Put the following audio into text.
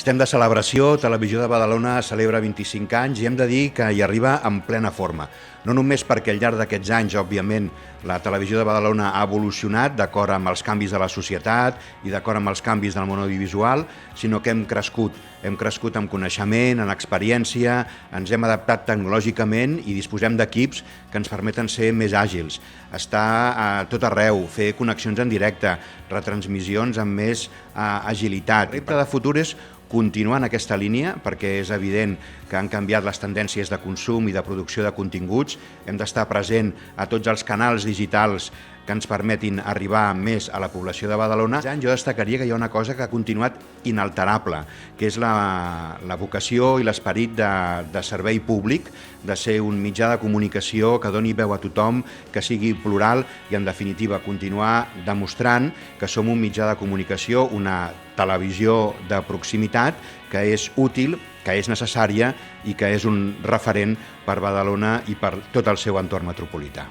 Estem de celebració, Televisió de Badalona celebra 25 anys i hem de dir que hi arriba en plena forma. No només perquè al llarg d'aquests anys, òbviament, la Televisió de Badalona ha evolucionat d'acord amb els canvis de la societat i d'acord amb els canvis del món audiovisual, sinó que hem crescut amb coneixement, en experiència, ens hem adaptat tecnològicament i disposem d'equips que ens permeten ser més àgils, estar a tot arreu, fer connexions en directe, retransmissions amb més agilitat. El repte de futur és continuar en aquesta línia, perquè és evident que han canviat les tendències de consum i de producció de continguts. Hem d'estar present a tots els canals digitals que ens permetin arribar més a la població de Badalona. Jo destacaria que hi ha una cosa que ha continuat inalterable, que és la vocació i l'esperit de servei públic, de ser un mitjà de comunicació que doni veu a tothom, que sigui plural i, en definitiva, continuar demostrant que som un mitjà de comunicació, una televisió de proximitat que és útil, que és necessària i que és un referent per Badalona i per tot el seu entorn metropolità.